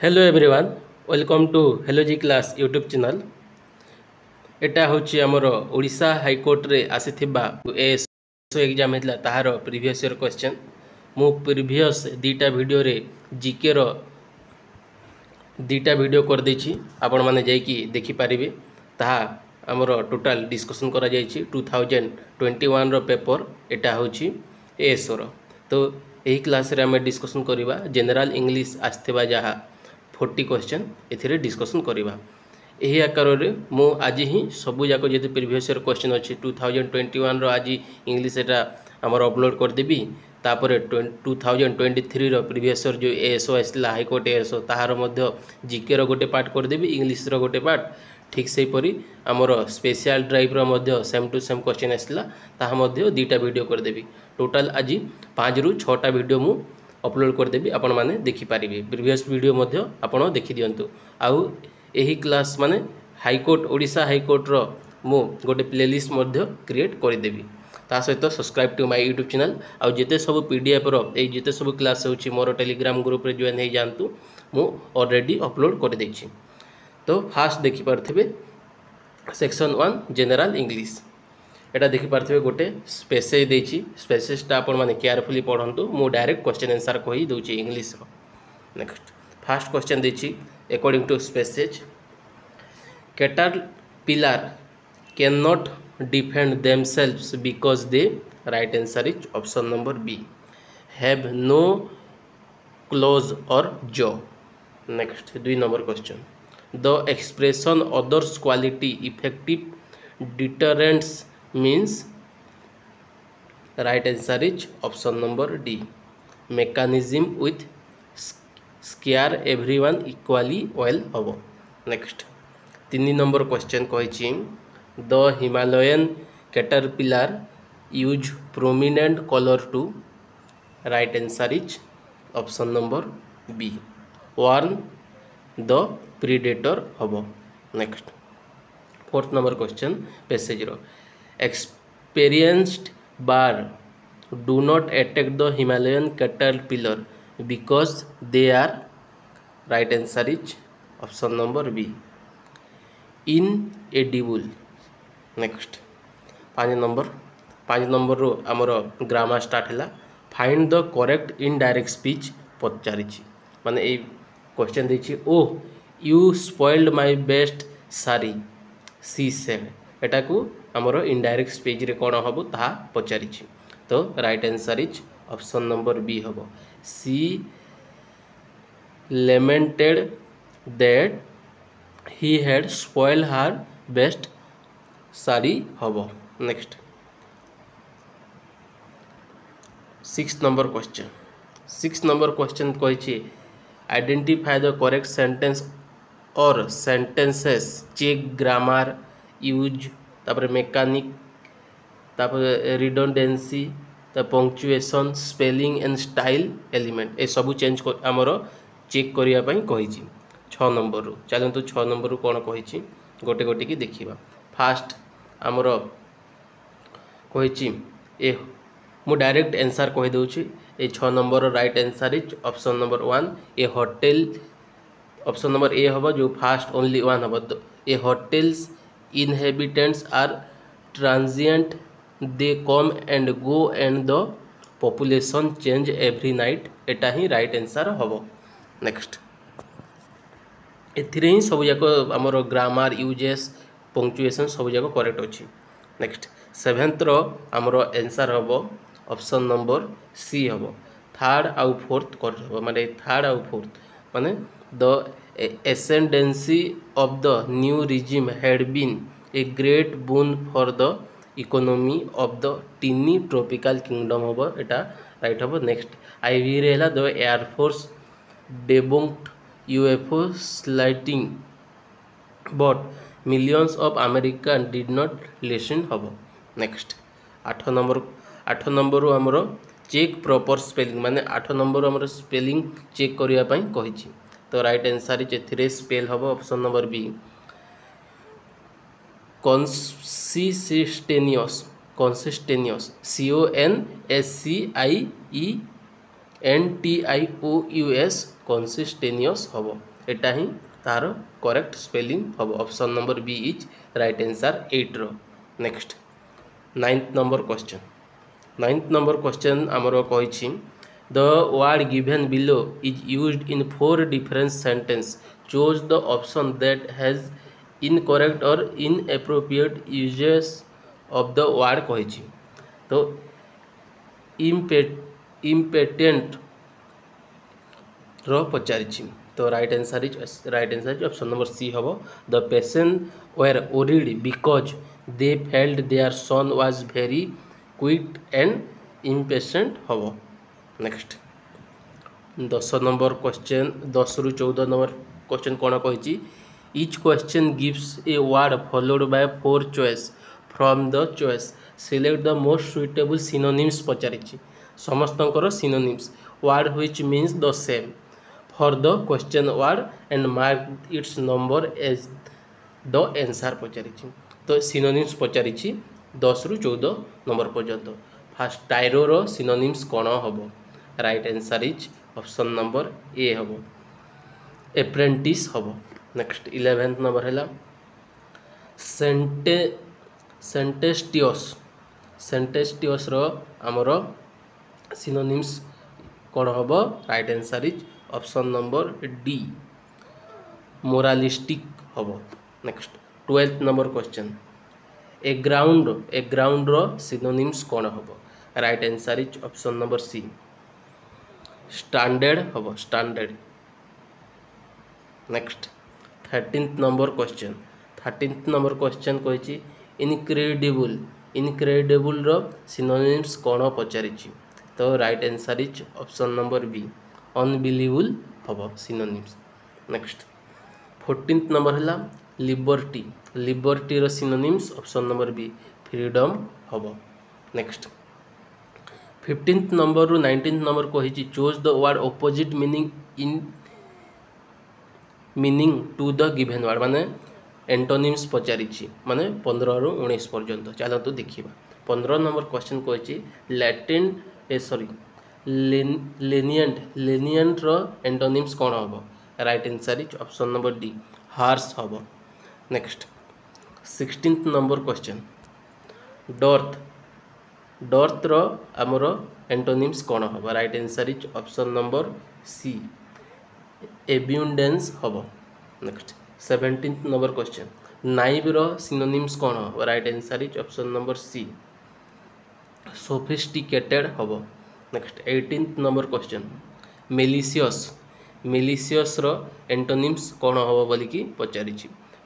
Hello everyone welcome to hello ji class YouTube channel. एटा होची हमर ओडिशा हाईकोर्ट रे आसीथिबा एएस एग्जाम हेतला ताहार प्रीवियस ईयर क्वेश्चन मु प्रीवियस दीटा वीडियो रे जीके रो दीटा वीडियो कर देछि आपण माने जाई कि देखि पारिबे। ताहा हमर टोटल डिस्कशन करा जायछि 2021 रो पेपर एटा होची एएस रो। तो एही क्लास रे हमें डिस्कशन करिबा जनरल इंग्लिश आस्थेबा जहा 40 क्वेश्चन एथिरे डिस्कशन करिबा। एही आकार रे मु आज ही सबु जाको जेते प्रीवियस ईयर क्वेश्चन अछि 2021 रो आज इंग्लिश एटा हमर अपलोड कर देबी। तापर 2023 रो प्रीवियस ईयर जो एएसओ आसला हाई कोर्ट एएसओ ताहार मध्य जीके रो गोटे पार्ट कर देबी, इंग्लिश रो गोटे पार्ट। ठीक से परी हमर स्पेशल ड्राइव रो मध्य सेम टू सेम क्वेश्चन आसला ताहा मध्य दीटा वीडियो कर देबी। टोटल आज 5 रु 6 टा वीडियो मु अपलोड कर देबी, आपण माने देखि पारिबे। प्रीवियस वीडियो मध्य आपण देखि दियंतु। आउ एही क्लास माने हाईकोर्ट ओडिशा हाईकोर्ट रो मु गोटे प्लेलिस्ट मध्य क्रिएट कर देबी। ता सहित subscribe to my YouTube channel. आउ जेते सब पीडीएफ रो ए जेते सब क्लास होची मोर टेलीग्राम ग्रुप रे जॉइन हे जानतु, मु ऑलरेडी अपलोड कर देछि। तो फास्ट देखि पारथिबे सेक्शन 1 जनरल इंग्लिश एटा देखि पारथिबे गोटे स्पेसेज देछि। स्पेसेजटा आपण माने केयरफुली पढंतु। मु डायरेक्ट क्वेश्चन आंसर कहि दोछि इंग्लिश रो। नेक्स्ट फर्स्ट क्वेश्चन देछि according to species caterpillar cannot defend themselves because they right answer is option number B have no claws or jaw. Next 2 number question the expression others quality effective deterrence means right answer is option number D mechanism with scare everyone equally well hobo. Next 3 number question कहिछि the Himalayan caterpillar use prominent colour to right answer is option number B warn the predator हबो. Next 4th number question passage रो experienced bar do not attack the Himalayan caterpillar because they are right answer is option number B inedible. Next 5 number रो हमर grammar start हैला find the correct indirect speech पचारि माने ए question देछि oh you spoiled my best सारी she said एटा को हमर इनडायरेक्ट स्पीच रे कोन हबो ता पचारि. तो right answer is option number B हबो C lamented that he had spoiled her best sari habo. Next 6th number question कहिछि identify the correct sentence or sentences check grammar use तापर mechanic तापर redundancy ता punctuation spelling and style element ए सब change हमरो check करिया पई कहिछि. 6 number रु चलंतु 6 number रु कोन कहिछि गोटे गोटे की देखिबा. फास्ट हमर कहिछि ए मु डायरेक्ट आंसर कहि दोछि ए 6 नंबर रो right answer is option number 1 a hotel. Option number A हबो जो फास्ट ओनली 1 हबो. तो a hotels inhabitants are transient they come and go and the population change every night एटा ही राइट आंसर हबो. नेक्स्ट एथिरे ही सब जाक हमर ग्रामर यूजेस पंक्चुएशन सब जाक करेक्ट अछि. नेक्स्ट 7th रो हमर आंसर हबो ऑप्शन नंबर सी हबो. थर्ड आउ फोर्थ कर हबो माने थर्ड आउ फोर्थ माने the ascendancy of the new regime had been a great boon for the economy of the teeny tropical kingdom हबो एटा राइट हबो. नेक्स्ट आईवी रे हला the air force debunked UFO sighting but millions of Americans did not listen हबो. Next 8 number रो हमरो check proper spelling माने 8 number हमरो spelling check करिया पई कहिछि. तो राइट आंसर इज एथिरे स्पेल हबो option number B conscientious CONSCIENCE NTIOUS conscientious हम एटा ही तार करेक्ट स्पेलिंग हम option number B is right answer 8 रो। Next 9th number question 9th number question आमर कही the word given below is used in 4 different sentence choose the option that has incorrect or inappropriate uses of the word कही तो impatient रो पचारि तो right answer is option number C हम the patient were worried because they felt their son was very quick and impatient हम। Next 10 number question 10 रु 14 number question कौन कही each question gives a word followed by 4 choice from the choice select the most suitable synonyms पचारि समस्तंकर synonyms word which means the same for the question word and mark its number as the answer पचारि तो synonyms पचारि 10 रु 14 number पर्यंत। Fast टायरोर synonyms कौन हम right answer is option number ए हम apprentice हम। नेक्स्ट 11th नंबर है सेंटेस्टियस रो आमर सिनोनिम्स कौन हम right answer is option number D moralistic हम। Next 12th number question aground रो सिनोनिम्स कौन हम right answer is option number C stranded हम stranded. Next 13th number question कही इनक्रेडिबल रो सिनोनिम्स कौन पचारि तो right answer is option number B unbelievable हम सिनोनिम्स। नेक्स्ट 14th नंबर है लिबर्टी रो synonyms option number B freedom हम। नेक्स्ट 15th नंबर रु 19th नंबर कही choose the word opposite meaning to the given word माने antonyms पचारि माने 15 रु 19 पर्यंत चलतु देखा। 15 नंबर क्वेश्चन कही लेनिएंट रो एंटोनिम्स कौन हम right answer is option number D harsh हम। Next 16th number question dearth रो आमर एंटोनिम्स कौन हम right answer is option number C abundance हम। Next 17th number question naive रो सिनोनिम्स कौन हम right answer is option number C sophisticated हम। Next 18th number question malicious रो एंटोनिम्स कौन हम बोलिकी पचारि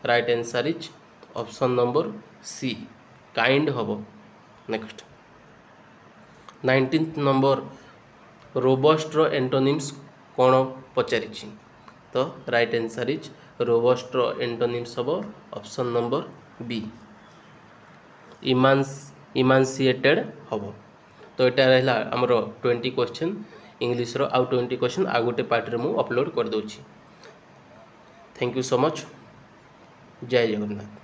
right answer is option number C kind हम। नेक्स्ट 19th नंबर रोबस्ट रो एंटोनिम्स कौन पचारि तो राइट आंसर इज रोबस्ट रो एंटोनिम्स हम ऑप्शन नंबर बी इमानसिएटेड हम। तो यहाँ रहा आमर 20 क्वेश्चन इंग्लिश रो आउ 20 क्वेश्चन आ गोटे पार्ट रे मु अपलोड कर दूची। Thank you so much. जय जगन्नाथ।